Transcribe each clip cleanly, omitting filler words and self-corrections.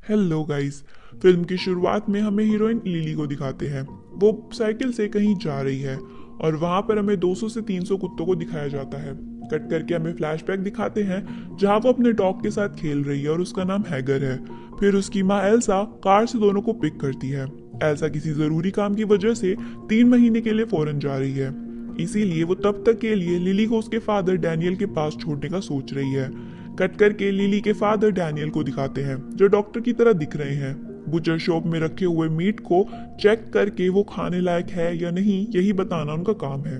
Hello guys. Film की शुरुआत में हमें हीरोइन लिली को दिखाते हैं। वो साइकिल से कहीं जा रही है और वहां पर हमें 200 से 300 कुत्तों को दिखाया जाता है। कट करके हमें फ्लैशबैक दिखाते हैं जहां वो अपने डॉग के साथ खेल रही है और उसका नाम हैगर है। फिर उसकी माँ एल्सा कार से दोनों को पिक करती है। एल्सा किसी जरूरी काम की वजह से 3 महीने के लिए फॉरेन जा रही है, इसीलिए वो तब तक के लिए लिली को उसके फादर डैनियल के पास छोड़ने का सोच रही है। कट करके लिली के फादर डैनियल को दिखाते हैं जो डॉक्टर की तरह दिख रहे हैं। बुचर शॉप में रखे हुए मीट को चेक करके वो खाने लायक है या नहीं यही बताना उनका काम है।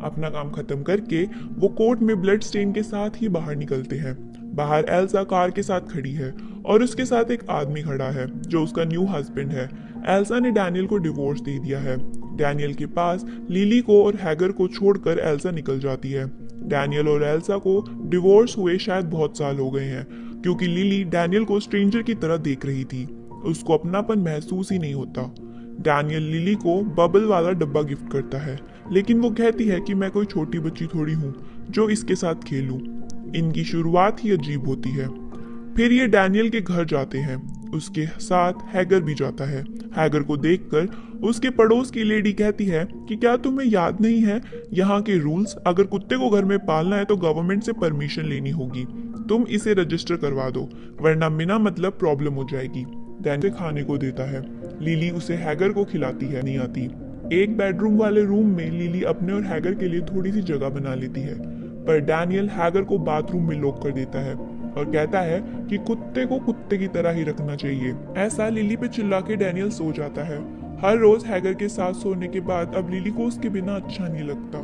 अपना काम खत्म करके वो कोर्ट में ब्लड स्टेन के साथ ही बाहर निकलते हैं। बाहर एल्सा कार के साथ खड़ी है और उसके साथ एक आदमी खड़ा है जो उसका न्यू हस्बैंड है। एल्सा ने डैनियल को डिवोर्स दे दिया है। डैनियल के पास लिली को और हैगर को छोड़कर एल्सा निकल जाती है। डैनियल और एल्सा को डिवोर्स हुए शायद बहुत साल हो गए हैं, क्योंकि लिली डैनियल को स्ट्रेंजर की तरह देख रही थी। उसको अपनापन महसूस ही नहीं होता। डैनियल लिली को बबल वाला डब्बा गिफ्ट करता है, लेकिन वो कहती है कि मैं कोई छोटी बच्ची थोड़ी हूँ जो इसके साथ खेलूं। इनकी शुरुआत ही अजीब होती है। फिर ये डैनियल के घर जाते हैं। उसके साथ हैगर भी जाता है। हैगर को देखकर उसके पड़ोस की लेडी कहती है कि क्या तुम्हें याद नहीं है यहाँ के रूल्स, अगर कुत्ते को घर में पालना है तो गवर्नमेंट से परमिशन लेनी होगी। तुम इसे रजिस्टर करवा दो, वरना बिना मतलब प्रॉब्लम हो जाएगी। डैनियल खाने को देता है। लिली उसे हैगर को खिलाती है। नहीं आती। एक बेडरूम वाले रूम में लिली अपने और हैगर के लिए थोड़ी सी जगह बना लेती है, पर डैनियल हैगर को बाथरूम में लॉक कर देता है और कहता है कि कुत्ते को कुत्ते की तरह ही रखना चाहिए। ऐसा लिली पे चिल्ला के डैनियल सो जाता है। हर रोज हैगर के साथ सोने के बाद अब लिली को उसके बिना अच्छा नहीं लगता।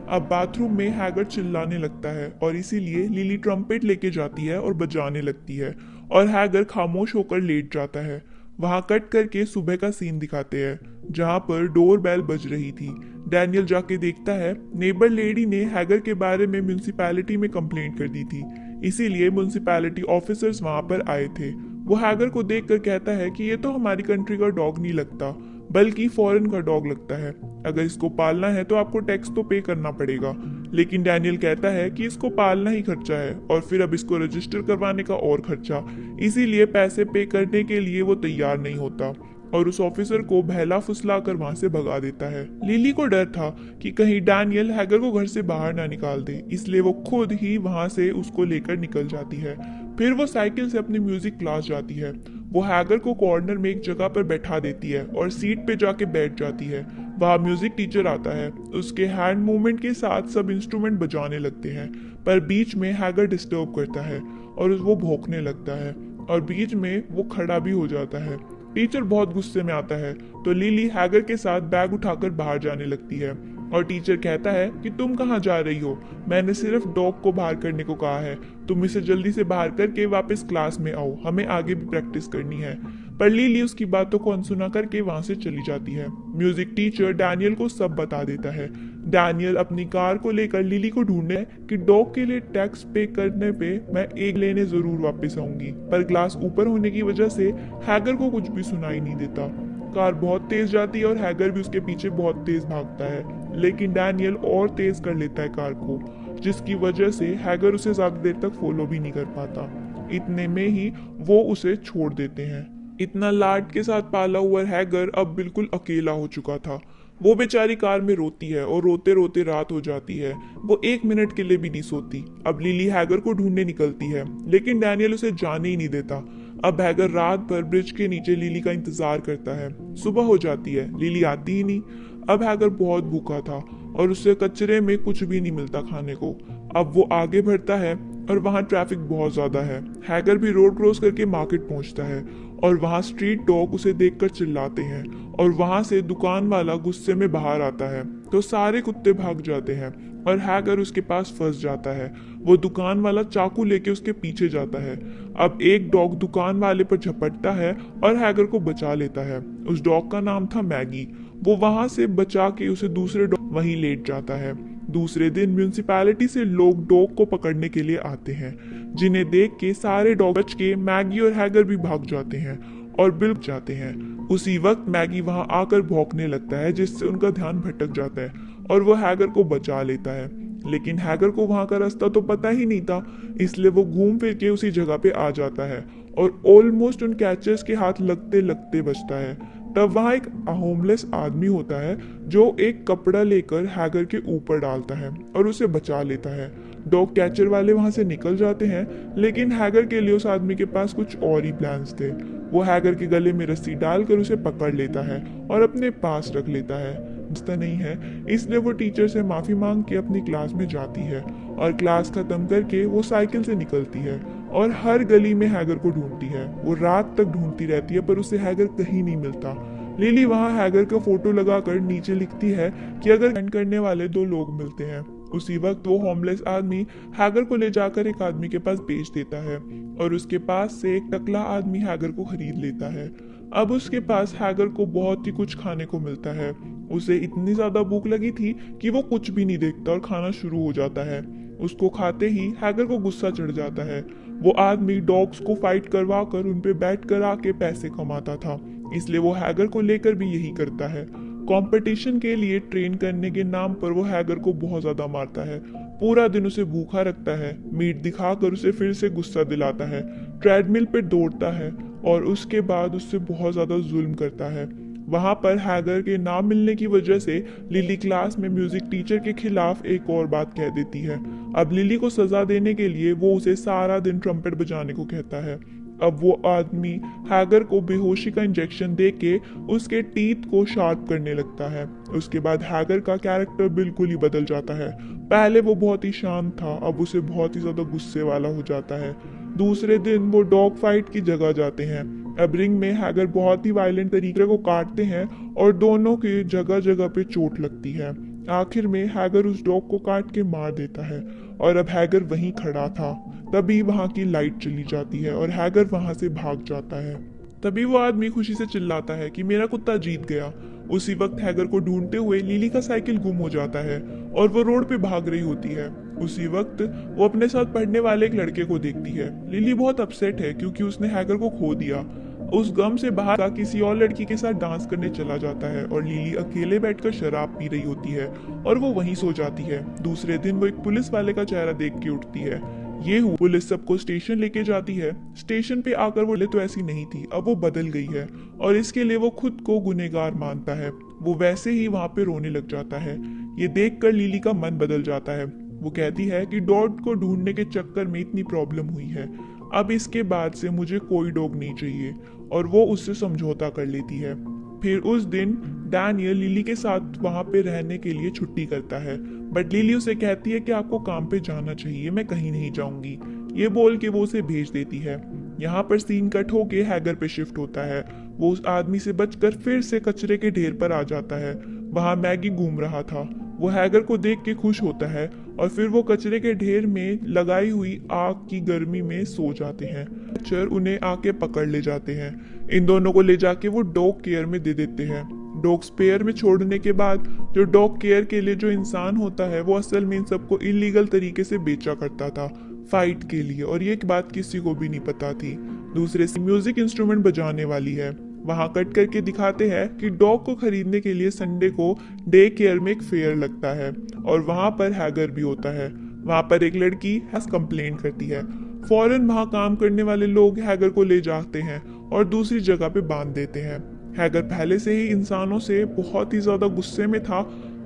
अब बाथरूम में हैगर चिल्लाने लगता है और इसीलिए लिली ट्रम्पेट लेके जाती है और बजाने लगती है और हैगर खामोश होकर लेट जाता है। वहां कट करके सुबह का सीन दिखाते हैं जहां पर डोर बेल बज रही थी। डैनियल जाके देखता है नेबर लेडी ने हैगर के बारे में म्यूनिसिपैलिटी में कंप्लेंट कर दी थी, इसीलिए म्यूनिसिपैलिटी ऑफिसर्स वहां पर आए थे। वो हैगर को देखकर कहता है कि ये तो हमारी कंट्री का डॉग नहीं लगता, बल्कि फॉरेन का डॉग लगता है। अगर इसको पालना है तो आपको टैक्स तो पे करना पड़ेगा। लेकिन डैनियल कहता है कि इसको पालना ही खर्चा है और फिर अब इसको रजिस्टर करवाने का और खर्चा, इसीलिए पैसे पे करने के लिए वो तैयार नहीं होता और उस ऑफिसर को बहला फुसला कर वहां से भगा देता है। लिली को डर था कि कहीं डैनियल हैगर को घर से बाहर ना निकाल दे, इसलिए वो खुद ही वहां से उसको लेकर निकल जाती है। फिर वो साइकिल से अपनी म्यूजिक क्लास जाती है। वो हैगर को कॉर्नर में एक जगह पर बैठा देती है और सीट पे जाके बैठ जाती है। वहाँ म्यूजिक टीचर आता है। उसके हैंड मूवमेंट के साथ सब इंस्ट्रूमेंट बजाने लगते हैं, पर बीच में हैगर डिस्टर्ब करता है और वो भौंकने लगता है और बीच में वो खड़ा भी हो जाता है। टीचर बहुत गुस्से में आता है तो लिली हैगर के साथ बैग उठाकर बाहर जाने लगती है और टीचर कहता है कि तुम कहाँ जा रही हो, मैंने सिर्फ डॉग को बाहर करने को कहा है, तुम इसे जल्दी से बाहर करके वापस क्लास में आओ, हमें आगे भी प्रैक्टिस करनी है। पर लिली उसकी बातों को अनसुना करके वहां से चली जाती है। म्यूजिक टीचर डैनियल को सब बता देता है। डैनियल अपनी कार को लेकर लिली को ढूंढने कि डॉग के लिए टैक्स पे करने पे मैं एक लेने जरूर वापस आऊंगी, पर ग्लास ऊपर होने की वजह से हैगर को कुछ भी सुनाई नहीं देता। कार बहुत तेज जाती है और हैगर भी उसके पीछे बहुत तेज भागता है, लेकिन डैनियल और तेज कर लेता है कार को, जिसकी वजह से हैगर उसे ज्यादा देर तक फॉलो भी नहीं कर पाता। इतने में ही वो उसे छोड़ देते हैं। इतना लाड के साथ पाला हुआ हैगर अब बिल्कुल अकेला हो चुका था। वो बेचारी कार में रोती है और रोते रोते रात हो जाती है। वो 1 मिनट के लिए भी नहीं सोती। अब लिली हैगर को ढूंढने निकलती है, लेकिन डैनियल उसे जाने ही नहीं देता। अब हैगर रात भर ब्रिज के नीचे लिली का इंतजार करता है। सुबह हो जाती है, लिली आती ही नहीं। अब हैगर बहुत भूखा था और उसे कचरे में कुछ भी नहीं मिलता खाने को। अब वो आगे बढ़ता है और वहाँ ट्रैफिक बहुत ज्यादा है। हैगर भी रोड क्रॉस करके मार्केट पहुंचता है और वहाँ स्ट्रीट डॉग उसे देखकर चिल्लाते हैं और वहां से दुकान वाला गुस्से में बाहर आता है तो सारे कुत्ते भाग जाते हैं और हैगर उसके पास फंस जाता है। वो दुकान वाला चाकू लेके उसके पीछे जाता है। अब एक डॉग दुकान वाले पर झपटता है और हैगर को बचा लेता है। उस डॉग का नाम था मैगी। वो वहां से बचा के उसे दूसरे डॉग वहीं लेट जाता है। दूसरे दिन म्यूनिसिपैलिटी से लोग डॉग को पकड़ने के लिए आते हैं, जिन्हें देख के सारे डॉग बच के मैगी और हैगर भी भाग जाते हैं और बिल जाते हैं। उसी वक्त मैगी वहां आकर भौंकने लगता है, जिससे उनका ध्यान भटक जाता है और वो हैगर को बचा लेता है। लेकिन हैगर को वहां का रास्ता तो पता ही नहीं था, इसलिए वो घूम फिर के उसी जगह पे आ जाता है और ऑलमोस्ट उन कैचर्स के हाथ लगते लगते बचता है। तब वहाँ एक होमलेस आदमी होता है जो एक कपड़ा लेकर हैगर के ऊपर डालता है और उसे बचा लेता है। डॉग कैचर वाले वहां से निकल जाते हैं, लेकिन हैगर के लिए उस आदमी के पास कुछ और ही प्लान्स थे। वो हैगर के गले में रस्सी डालकर उसे पकड़ लेता है और अपने पास रख लेता है। बचता नहीं है, इसलिए वो टीचर से माफी मांग के अपनी क्लास में जाती है और क्लास खत्म करके वो साइकिल से निकलती है और हर गली में हैगर को ढूंढती है। वो रात तक ढूंढती रहती है पर उसे हैगर कहीं नहीं मिलता। लिली वहां हैगर का फोटो लगाकर नीचे लिखती है कि अगर स्पेंड करने वाले दो लोग मिलते हैं। उसी वक्त वो होमलेस आदमी हैगर को ले जाकर एक आदमी के पास बेच देता है और उसके पास से एक टकला आदमी हैगर को खरीद लेता है। अब उसके पास हैगर को बहुत ही कुछ खाने को मिलता है। उसे इतनी ज्यादा भूख लगी थी कि वो कुछ भी नहीं देखता और खाना शुरू हो जाता है। उसको खाते ही हैगर को गुस्सा चढ़ जाता है। वो आदमी डॉग्स को फाइट करवा कर उन पे बैट करा के पैसे कमाता था, इसलिए वो हैगर को लेकर भी यही करता है। कंपटीशन के लिए ट्रेन करने के नाम पर वो हैगर को बहुत ज्यादा मारता है। पूरा दिन उसे भूखा रखता है, मीट दिखाकर उसे फिर से गुस्सा दिलाता है, ट्रेडमिल पे दौड़ता है और उसके बाद उससे बहुत ज्यादा जुल्म करता है। वहां पर हैगर के ना मिलने की वजह से लिली क्लास में म्यूजिक टीचर के खिलाफ एक और बात कह देती है। अब लिली को सजा देने के लिए वो उसे सारा दिन ट्रम्पेट बजाने को कहता है। अब वो आदमी हैगर को बेहोशी का इंजेक्शन देके उसके टीथ को शार्प करने लगता है। उसके बाद हैगर का कैरेक्टर बिल्कुल ही बदल जाता है। पहले वो बहुत ही शांत था, अब उसे बहुत ही ज्यादा गुस्से वाला हो जाता है। दूसरे दिन वो डॉग फाइट की जगह जाते हैं। अब रिंग में हैगर बहुत ही वायलेंट तरीके को काटते हैं और दोनों के जगह जगह पे चोट लगती है। आखिर में हैगर उस डॉग को काट के मार देता है और अब हैगर वहीं खड़ा था। तभी वहां की लाइट चली जाती है और हैगर वहां से भाग जाता है। तभी वो आदमी खुशी से चिल्लाता है कि मेरा कुत्ता जीत गया। उसी वक्त हैगर को ढूंढते हुए लिली का साइकिल गुम हो जाता है और वो रोड पे भाग रही होती है। उसी वक्त वो अपने साथ पढ़ने वाले एक लड़के को देखती है। लिली बहुत अपसेट है क्योंकि उसने हैगर को खो दिया। उस गम से बाहर का किसी और लड़की के साथ डांस करने चला जाता है और लिली अकेले बैठकर शराब पी रही होती है और वो वहीं सो जाती है। दूसरे दिन वो एक पुलिस वाले का चेहरा देख के उठती है। ये हुआ, पुलिस सबको स्टेशन लेके जाती है। स्टेशन पे आकर वो तो ऐसी नहीं थी, अब वो बदल गई है और इसके लिए वो खुद को गुनहगार मानता है। वो वैसे ही वहां पे रोने लग जाता है। ये देखकर लिली का मन बदल जाता है। वो कहती है कि डॉग को ढूंढने के चक्कर में इतनी प्रॉब्लम हुई है, अब इसके बाद से मुझे कोई डॉग नहीं चाहिए और वो उससे समझौता कर लेती है। फिर उस दिन डैनियल लिली के साथ वहां पे रहने के लिए छुट्टी करता है, बट लिली उसे कहती है कि आपको काम पे जाना चाहिए, मैं कहीं नहीं जाऊंगी। ये बोल के वो उसे भेज देती है। यहाँ पर सीन कट होके हैगर पे शिफ्ट होता है। वो उस आदमी से बचकर फिर से कचरे के ढेर पर आ जाता है। वहां मैगी घूम रहा था। वो हैगर को देख के खुश होता है और फिर वो कचरे के ढेर में लगाई हुई आग की गर्मी में सो जाते हैं। कैचर उन्हें आके पकड़ ले जाते हैं। इन दोनों को ले जाके वो डॉग केयर में दे देते हैं। डॉग स्पेयर में छोड़ने के बाद जो डॉग केयर के लिए जो इंसान होता है वो असल में इन सबको इलीगल तरीके से बेचा करता था फाइट के लिए, और ये बात किसी को भी नहीं पता थी। दूसरे से म्यूजिक इंस्ट्रूमेंट बजाने वाली है। वहां कट करके दिखाते हैं कि डॉग को खरीदने के लिए संडे को डे केयर में एक फेयर लगता है और वहां पर हैगर भी होता है। वहां पर एक लड़की कंप्लेंट करती है। फौरन वहां काम करने वाले लोग हैगर को ले जाते हैं और दूसरी जगह पे बांध देते हैं। हैगर पहले से ही इंसानों से बहुत ही ज्यादा गुस्से में था।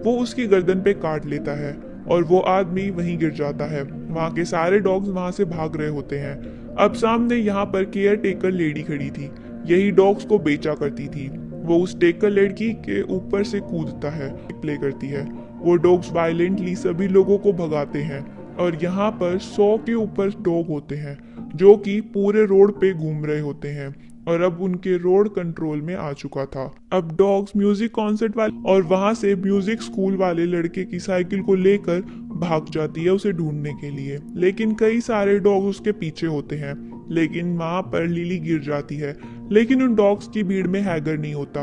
वो उसकी गर्दन पे काट लेता है और वो आदमी वहीं गिर जाता है। वहां के सारे डॉग्स वहां से भाग रहे होते हैं। अब सामने यहाँ पर केयर टेकर लेडी खड़ी थी। यही डॉग्स को बेचा करती थी। वो उस टेकर लड़की के ऊपर से कूदता है, प्ले करती है। वो डॉग्स वायलेंटली सभी लोगों को भगाते हैं और यहाँ पर 100 के ऊपर डॉग होते हैं जो कि पूरे रोड पे घूम रहे होते हैं और अब उनके रोड कंट्रोल में आ चुका था। अब डॉग्स म्यूजिक कॉन्सर्ट वाले और वहां से म्यूजिक स्कूल वाले लड़के की साइकिल को लेकर भाग जाती है उसे ढूंढने के लिए, लेकिन कई सारे डॉग्स उसके पीछे होते हैं। लेकिन वहां पर लिली गिर जाती है, लेकिन उन डॉग्स की भीड़ में हैगर नहीं होता।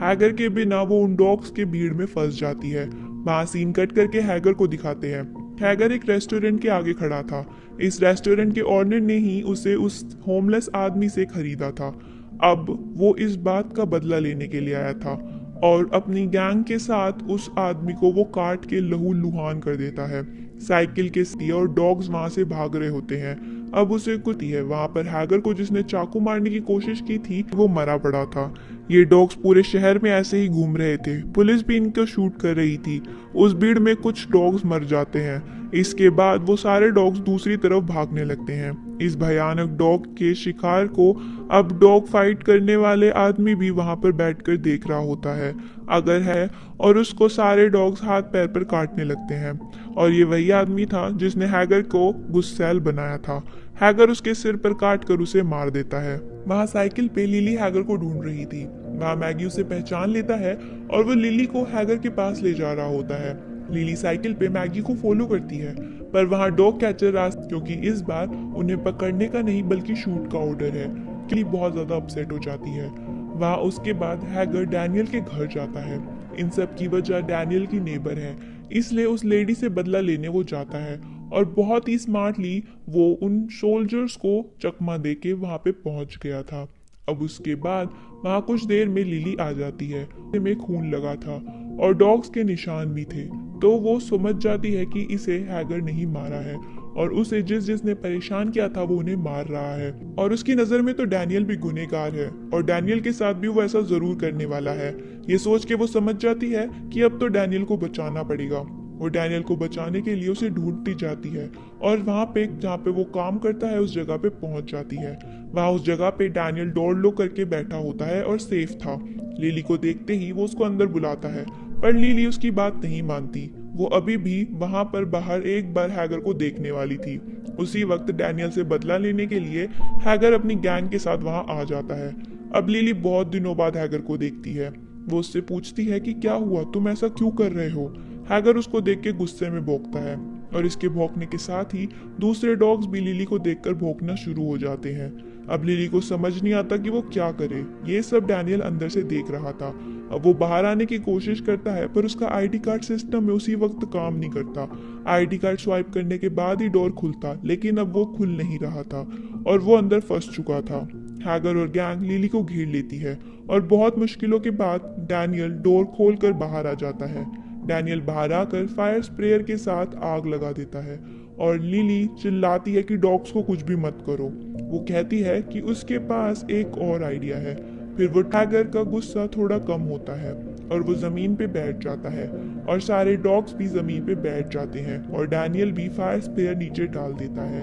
हैगर के बिना वो उन डॉग्स के भीड़ में फंस जाती है। वहां सीन कट करके हैगर को दिखाते हैं। हैगर एक रेस्टोरेंट के आगे खड़ा था। इस रेस्टोरेंट के ऑनर ने ही उसे उस होमलेस आदमी से खरीदा था। अब वो इस बात का बदला लेने के लिए आया था और अपनी गैंग के साथ उस आदमी को वो काट के लहू लुहान कर देता है। साइकिल के और डॉग्स वहां से भाग रहे होते हैं। अब उसे कुछ है। वहां पर हैगर को जिसने चाकू मारने की कोशिश की थी वो मरा पड़ा था। ये डॉग्स पूरे शहर में ऐसे ही घूम रहे थे, पुलिस भी इनको शूट कर रही थी। उस भीड़ में कुछ डॉग्स मर जाते हैं। इसके बाद वो सारे डॉग्स दूसरी तरफ भागने लगते हैं। इस भयानक डॉग के शिकार को अब डॉग फाइट करने वाले आदमी भी वहां पर बैठकर देख रहा होता है अगर है, और उसको सारे डॉग्स हाथ पैर पर काटने लगते हैं। और ये वही आदमी था जिसने हैगर को गुस्सैल बनाया था। हैगर उसके सिर पर काट कर उसे मार देता है। वहाँ साइकिल पे लिली हैगर को ढूंढ रही थी। वहाँ मैगी उसे पहचान लेता है और वो लिली को हैगर के पास ले जा रहा होता है। लिली साइकिल पे मैगी को फॉलो करती है, पर वहाँ डॉग कैचर क्योंकि इस बार उन्हें पकड़ने का नहीं बल्कि शूट का ऑर्डर है, लिली बहुत ज्यादा अपसेट हो जाती है। वहाँ उसके बाद हैगर डैनियल के घर जाता है। इन सब की वजह डैनियल की नेबर है, इसलिए उस लेडी से बदला लेने वो जाता है और बहुत ही स्मार्टली वो उन सोल्जर्स को चकमा देके वहां पे पहुंच गया था। अब उसके बाद वहां कुछ देर में लिली आ जाती है, में खून लगा था और डॉग्स के निशान भी थे। तो वो समझ जाती है कि इसे हैगर नहीं मारा है और उसे जिसने परेशान किया था वो उन्हें मार रहा है। और उसकी नजर में तो डैनियल भी गुनहगार है और डैनियल के साथ भी वो ऐसा जरूर करने वाला है। ये सोच के वो समझ जाती है कि अब तो डैनियल को बचाना पड़ेगा। वो डैनियल को बचाने के लिए उसे ढूंढती जाती है और वहाँ पे जहाँ पे वो काम करता है उस जगह पे पहुंच जाती है। वहाँ उस जगह पे डैनियल डोर लॉक करके बैठा होता है और सेफ था। लिली को देखते ही वो उसको अंदर बुलाता है, पर लिली उसकी बात नहीं मानती। वो अभी भी वहां पर बाहर एक बार हैगर को देखने वाली थी। उसी वक्त डैनियल से बदला लेने के लिए हैगर अपनी गैंग के साथ वहां आ जाता है। अब लिली बहुत दिनों बाद हैगर को देखती है। वो उससे पूछती है कि क्या हुआ, तुम ऐसा क्यों कर रहे हो। हैगर उसको देख के गुस्से में भौंकता है और इसके भौंकने के साथ ही दूसरे डॉग्स भी लिली को देखकर भौंकना शुरू हो जाते हैं। अब लिली को समझ नहीं आता कि वो क्या करे। ये सब डैनियल अंदर से देख रहा था। अब वो बाहर आने की कोशिश करता है, पर उसका आईडी कार्ड सिस्टम में उसी वक्त काम नहीं करता। आईडी कार्ड स्वाइप करने के बाद ही डोर खुलता, लेकिन अब वो खुल नहीं रहा था और वो अंदर फंस चुका था। हैगर और गैंग लिली को घेर लेती है और बहुत मुश्किलों के बाद डैनियल डोर खोलकर बाहर आ जाता है। डैनियल बाहर आकर फायर स्प्रेयर के साथ आग लगा देता है और लिली चिल्लाती है कि डॉग्स को कुछ भी मत करो। वो कहती है कि उसके पास एक और आइडिया है। फिर वो हैगर का गुस्सा थोड़ा कम होता है और वो जमीन पे बैठ जाता है और सारे डॉग्स भी जमीन पे बैठ जाते हैं और डैनियल भी फायर स्प्रेयर नीचे डाल देता है।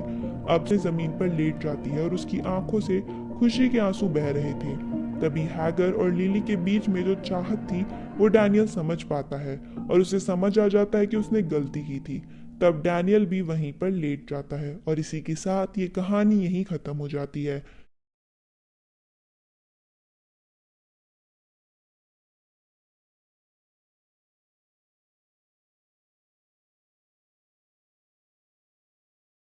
अब से जमीन पर लेट जाती है और उसकी आंखों से खुशी के आंसू बह रहे थे। तभी हैगर और लिली के बीच में जो चाहत थी वो डैनियल समझ पाता है और उसे समझ आ जाता है कि उसने गलती की थी। तब डैनियल भी वहीं पर लेट जाता है और इसी के साथ ये कहानी यहीं खत्म हो जाती है।